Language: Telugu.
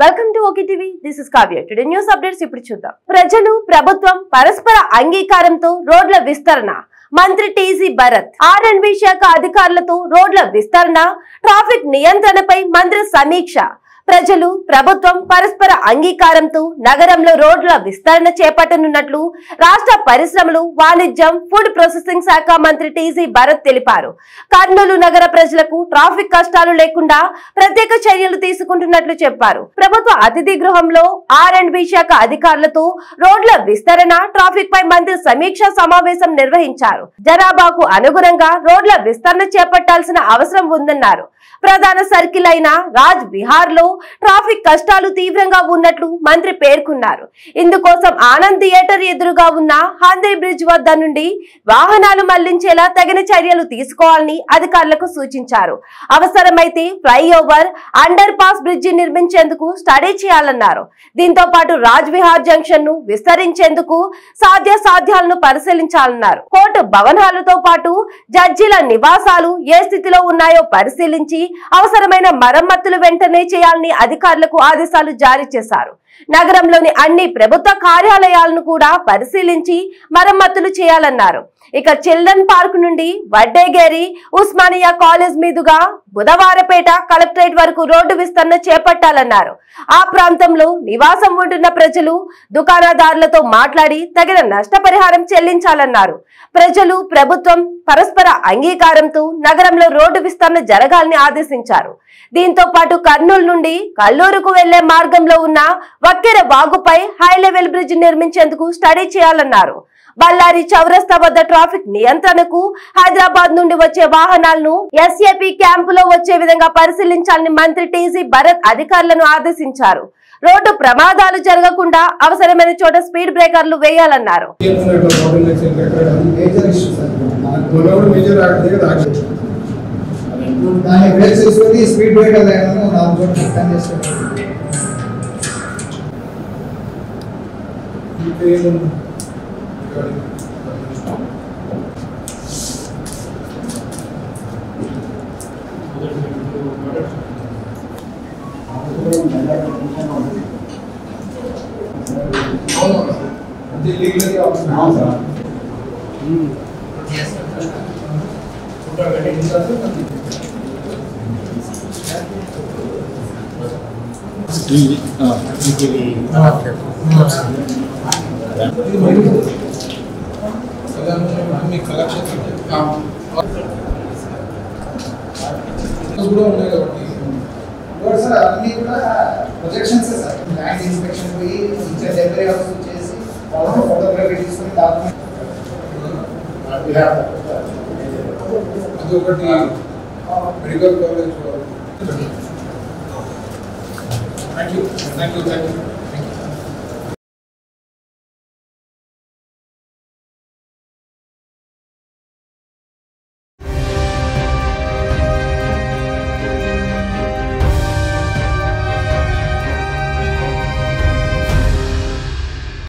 Welcome to okay TV. This is Kavya. Today news updates ఇప్పుడు చూద్దాం. ప్రజలు ప్రభుత్వం పరస్పర అంగీకారంతో రోడ్ల విస్తరణ. మంత్రి టీజీ భరత్. ఆర్ఎండ్బి శాఖ అధికారులతో రోడ్ల విస్తరణ, ట్రాఫిక్ నియంత్రణపై మంత్రి సమీక్ష. ప్రజలు ప్రభుత్వం పరస్పర అంగీకారంతో నగరంలో రోడ్ల విస్తరణ చేపట్టనున్నట్లు రాష్ట్ర పరిశ్రమలు, వాణిజ్యం, ఫుడ్ ప్రాసెసింగ్ శాఖ మంత్రి టీజీ భరత్ తెలిపారు. కర్నూలు నగర ప్రజలకు ట్రాఫిక్ కష్టాలు లేకుండా ప్రత్యేక చర్యలు తీసుకుంటున్నట్లు చెప్పారు. ప్రభుత్వ అతిథి గృహంలో ఆర్ఎండ్బి శాఖ అధికారులతో రోడ్ల విస్తరణ, ట్రాఫిక్ పై మంత్రి సమీక్ష సమావేశం నిర్వహించారు. జనాభాకు అనుగుణంగా రోడ్ల విస్తరణ చేపట్టాల్సిన అవసరం ఉందన్నారు. ప్రధాన సర్కిల్ అయిన రాజ్ విహార్ లో ట్రాఫిక్ కష్టాలు తీవ్రంగా ఉన్నట్లు మంత్రి పేర్కొన్నారు. ఇందుకోసం ఆనంద్ థియేటర్ ఎదురుగా ఉన్న హంద్రీ బ్రిడ్జ్ వద్ద నుండి వాహనాలు మళ్లించేలా తగిన చర్యలు తీసుకోవాలని అధికారులకు సూచించారు. అవసరమైతే ఫ్లైఓవర్, అండర్ పాస్ బ్రిడ్జి నిర్మించేందుకు స్టడీ చేయాలన్నారు. దీంతో పాటు రాజ్ విహార్ జంక్షన్ ను విస్తరించేందుకు సాధ్యాలను పరిశీలించాలన్నారు. కోర్టు భవనాలతో పాటు జడ్జీల నివాసాలు ఏ స్థితిలో ఉన్నాయో పరిశీలించి అవసరమైన మరమ్మతులు వెంటనే చేయాలని అధికారులకు ఆదేశాలు జారీ చేశారు. నగరంలోని అన్ని ప్రభుత్వ కార్యాలయాలను కూడా పరిశీలించి మరమ్మతులు చేయాలన్నారు. ఇక చిల్డ్రన్ పార్క్ నుండి వడ్డేగేరి, ఉస్మానియా కాలేజ్ మీదుగా బుధవారపేట కలెక్టరేట్ వరకు రోడ్డు విస్తరణ చేపట్టాలన్నారు. ఆ ప్రాంతంలో నివాసం ఉంటున్న ప్రజలు, దుకాణదారులతో మాట్లాడి తగిన నష్టపరిహారం చెల్లించాలన్నారు. ప్రజలు ప్రభుత్వం పరస్పర అంగీకారంతో నగరంలో రోడ్డు విస్తరణ జరగాలని ఆదేశించారు. దీంతో పాటు కర్నూలు నుండి కల్లూరుకు వెళ్లే మార్గంలో ఉన్న వక్కెర వాగుపై హై లెవెల్ బ్రిడ్జ్ నిర్మించేందుకు స్టడీ చేయాలన్నారు. బళ్ళారి చౌరస్తా వద్ద ట్రాఫిక్ నియంత్రణకు హైదరాబాద్ నుండి వచ్చే వాహనాలను ఎస్ఏపీ క్యాంపులో వచ్చే విధంగా పరిశీలించాలని మంత్రి టీజీ భరత్ అధికారులను ఆదేశించారు. రోడ్డు ప్రమాదాలు జరగకుండా అవసరమైన చోట స్పీడ్ బ్రేకర్లు వేయాలన్నారు. ప్రొజెక్షన్స్ సార్, ల్యాండ్ ఇన్స్పెక్షన్ పోయి డెలివరీ హౌస్ చేసి ఫోటోగ్రఫీ తీసుకుని డాక్యుమెంట్ అదొకటి మెడికల్ కాలేజ్. Thank you.